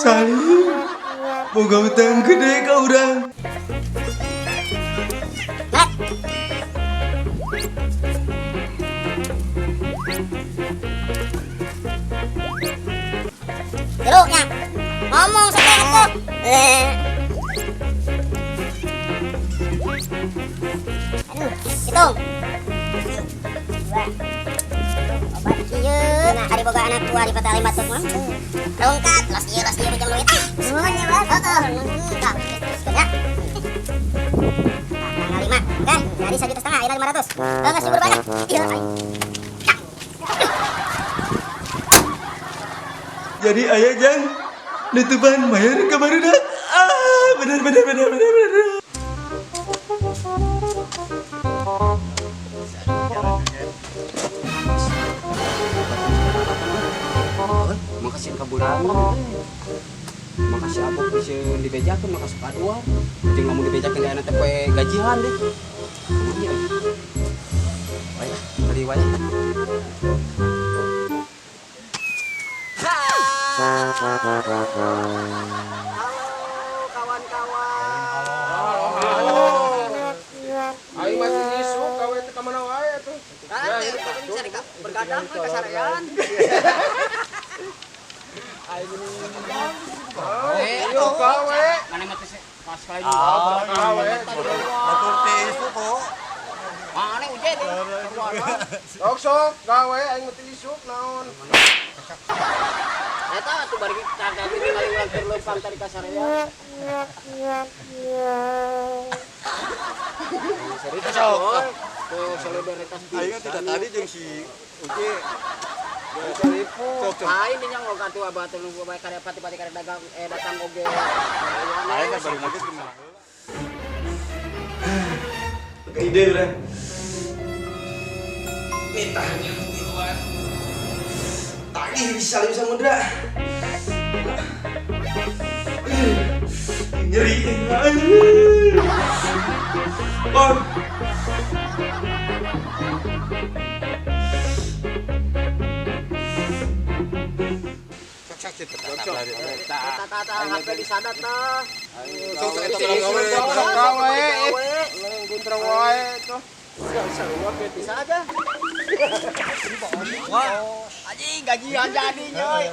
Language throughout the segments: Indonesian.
Salim, boga utang gede ka urang. Jeruknya ngomong sama aku. Aduh, hitung. Obat kieu, ari boga anak tua di patali batuk mah. Rongkat, las ieu pinjam duit. Nuhun ya, Bos. Heeh, nuhun. Tah, ya. Tanggal 5. Kan, dari 1,5 juta ayeuna 500. Geus subur banyak. Ieu aing. Jadi ayah jang nutupan mayar ke barudak. Bener. Makasih kaburan. Makasih abok bisa dibejakan, makasih kadua. Jeung lamun dibejakan di anak teh gajian deh. Iya. Wayah, kali wayah. Halo kawan-kawan. Halo. Aing masih isuk gawe teh ka mana wae atuh. Ya, ini bisa bergadang ke kasarean. Aing ini. Ayo gawe. Mana mah teh pas kali Gawe. Batur teh isu kok. Mana ujen deh. Sok gawe aing mah teh isuk naon. Eta atuh bari kagak tinggal ulang terlempang tadi kasarean. Cerita sok. Tuh solidaritas bisa. Aing tidak tadi jeung si Uci. Sok. Aing nya ngogah tuh abah teh nunggu bae karya pati-pati karya dagang datang oge. Aing kan baru lagi gimana? Ide urang. Mitanya di luar. Tagih di Salim Samudra. Nyeri. Bang. Sakit. Tata HP disadat tah. Sok gawe. Nang buntra wae tuh. Sarua bisa aja. Wah, anjing gajian jadi nyoy.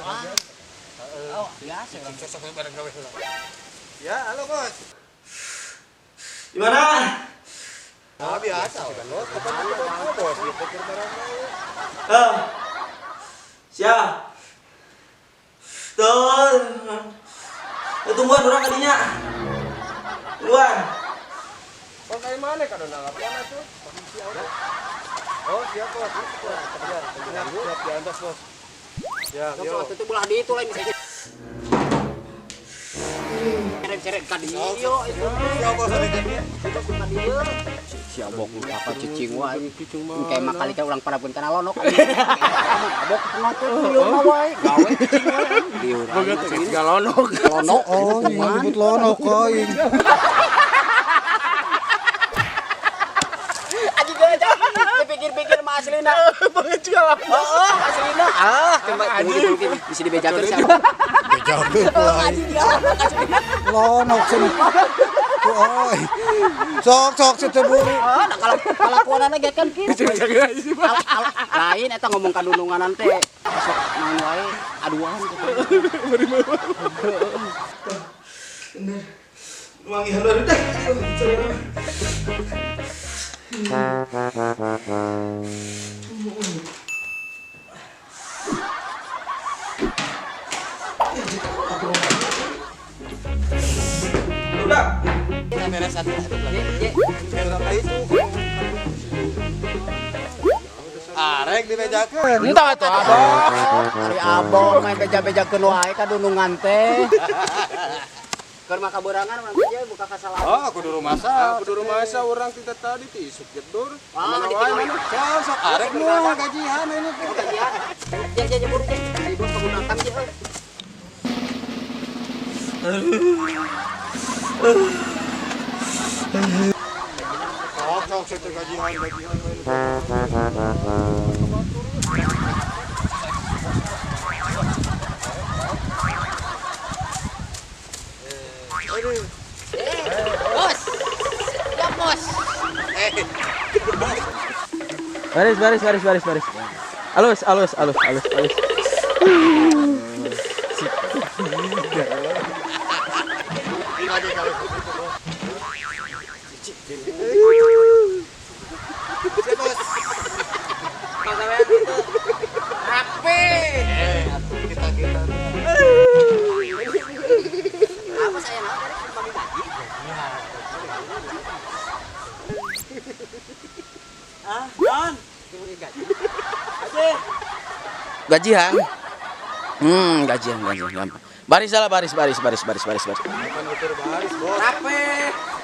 Oh, biasa. Sok bareng gawe heula. Ya, halo bos. Di mana? Biasa. Bos, bos, pikir barang wae. Siap. Tuh. Tungguan orang kadinya. Tungguan. Kok kayak mana kada nalapan atuh? Oh, siap bos. Siap di atas bos. Ya, yo. Sok itu belah di itu lain bisa. Ceret-ceret ka dieu itu. Siap bos ada jadi. Si abok apa cicing wae. Kayak makali ka ulang parapeun kana lonok. Abok penonton liur mah wae. Gawe cicing wae. Liur. Boga teh galonok. Lonok. Oh, nyebut lonok koin. Aji aja. Dipikir-pikir mah aslina. Banget juga. Oh, aslina. Mungkin bisa dibejakeun sia. Aji dia. Lonok sini. Oi. Sok seteburu. Nah kalau kalakuanana ge kan kitu. Lain eta ngomong kadununganan teh sok naon wae aduan gitu. Bener. Wangi halur dah. Udah. Kita beres satu lagi. Berapa itu? Arek dibejakeun. Entah tuh abang. Ari abang main beja-bejakeun wae kadunungan teh. Keur mah kaberangan urang teh buka kasalahan. Oh, aku di rumah sa orang tidak tadi ti isuk jedur. Mana ditinggal? Sok arek nu gajian ini. Gajian. Ya buru teh. Ibu penggunaan je. Sok saya gajian. Bos. Ya bos. Baris. Alus. Apa saya mau dari mami gaji? Non. Gajian. Gajian gampang. Baris. Makan ukur baris, bos. Rapi.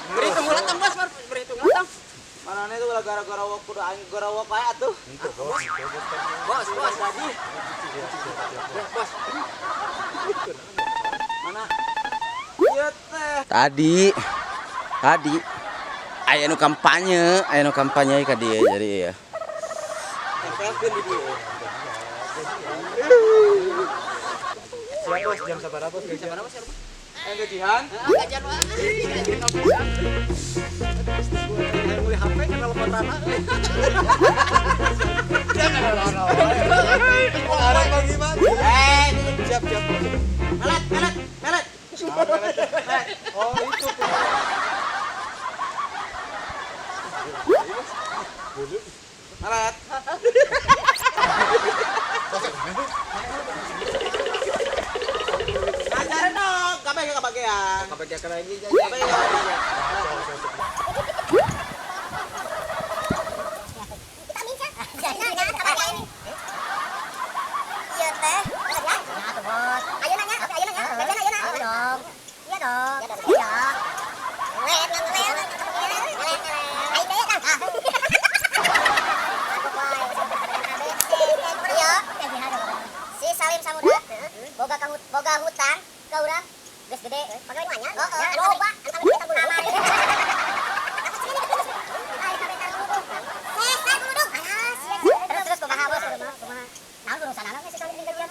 Berhitung ulang bos, berhitung ulang. Mana itu gara-gara wak kudu aing gara wak kae atuh. Bos gaji. Bos. Mana? Ieu teh. Tadi aya nu kampanye ka dieu jadi ya. Tempelkeun di dieu. Siap, bos. Jam sabar, bos. Siapa bos? Gajian. Gajian wah. Beli HP kan telepon Rana. Sekarang bagaimana? Siap. Melet. Oh, itu. Maret. Ajarin dong, kebagian. Kebagian lagi jadi. Kita minta. Jangan kebagian ini. Iya teh. Ya tuh bos. Ayo nanya. Gajian. Dong. Iya dong. Iya. Ngelet. Ayo deh kan. Iya. Si Salim Samudra boga hutang ke urang geus gede. Pagawe di mana? Loba. Antara kita kamar. Terus kumaha bos? Kumaha? Naon urusan anak si Salim tinggal diam.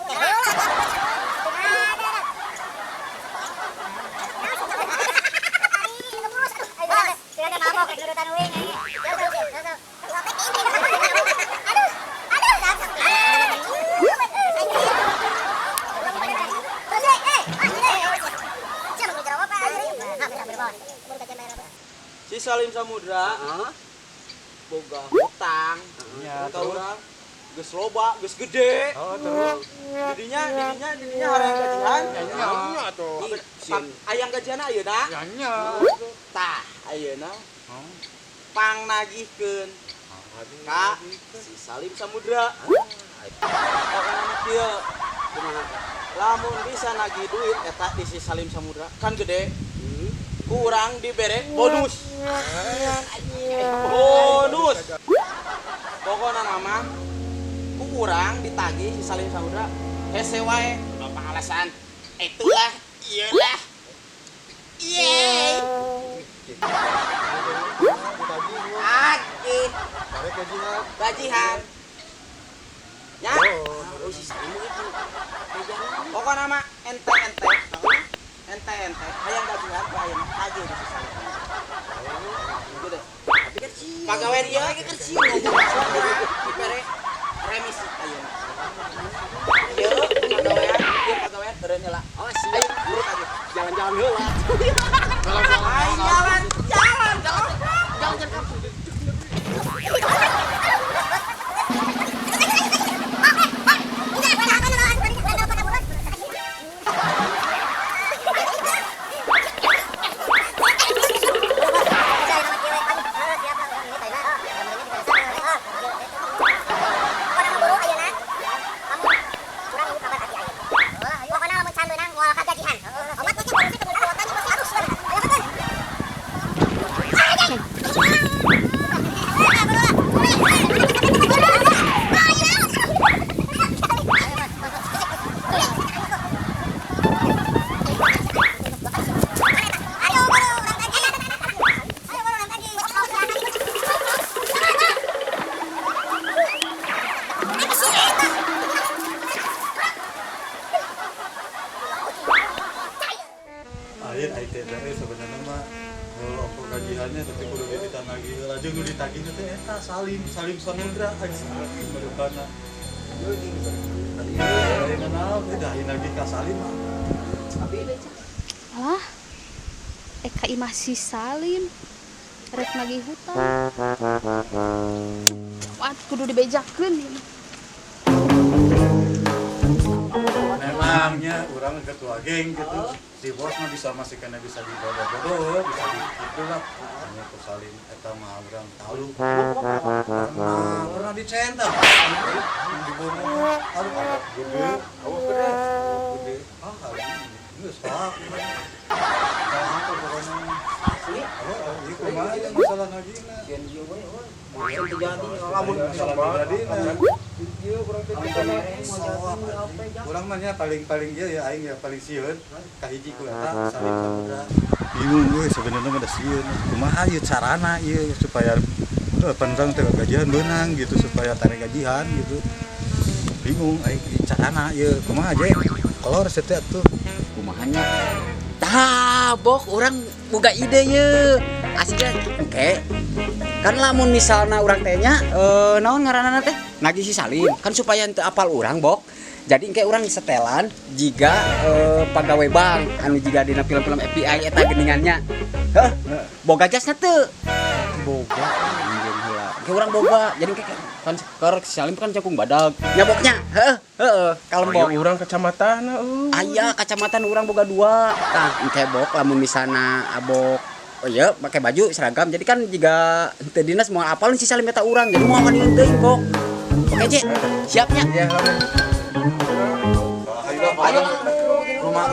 Si Salim Samudra boga hutang ka urang geus loba, geus gede. Oh, terus. Didinya hareuy gajian. Nya tuh. Ayang gajian ayeuna. Nya. Tah, ayeuna pang nagihkeun ka si Salim Samudra. Pokona kieu kumaha? Lamun bisa nagih duit eta di si Salim Samudra kan gede. Kurang dibere bonus. Pokona nama ku kurang ditagih si Salim Samudra hese wae apa alasan itulah iyalah yeay Aki gajian ya si Salim itu pokona nama ente hayang gajian ka ayeuna tagih di si Salim gitu. Pagawean ieu ge keur sieun dibere remisi ayeuna. Ieu pagawean beureun heula. Oh, siap. Ayo urut aja. Jalan-jalan heula. Jalan. Pokoknya lamun can beunang moal kagajihan. Omat mah baru sih kemudian kuotanya masih halus. gajihannya tapi kudu ditagih lajeng nu ditagih teh eta Salim Samudra anjing madukana dari mana udah nagih ka Salim mah Alah, Eka imah si Salim rek nagih hutang. Wah, kudu dibejakeun ieu mah. memangnya orang ketua geng gitu si bos mah bisa masih kena bisa dibodoh-bodoh bisa gitu lah hanya ku Salim eta mah urang tahu pernah dicentak dibodoh aduh gede awas gede geus pak apa pokoknya ini kumaha ya masalah nagina Kian ieu we terjadi lamun masalah pribadina orang urang mah nya paling ieu ya aing ya paling sieun kahiji ku eta Salim Samudra bingung we sebenarnya mah da sieun kumaha ieu carana ieu supaya panjang teh gajian beunang gitu supaya tarik gajian gitu bingung aing carana ieu kumaha aja kolor setet tuh Kumahanya tabok orang boga ide ye aslinya engke kan lamun misalna orang tehnya naon ngaranna teh nagih si Salim kan supaya teu apal urang bok jadi engke urang setelan jika pagawe bank anu jiga dina film-film FBI eta geuningannya heuh boga jasna teu boga anjeun heula engke urang boga jadi engke kan keur si Salim kan cakung badag nyaboknya heeh kalem bok Urang kecamatan aya kacamatan urang boga 2 tah engke bok lamun misalna abok oh iya pakai baju seragam jadi kan jika teu dinas moal apal si Salim eta urang jadi moal mandingan teuing bok oke Ce siapnya ya ayo rumah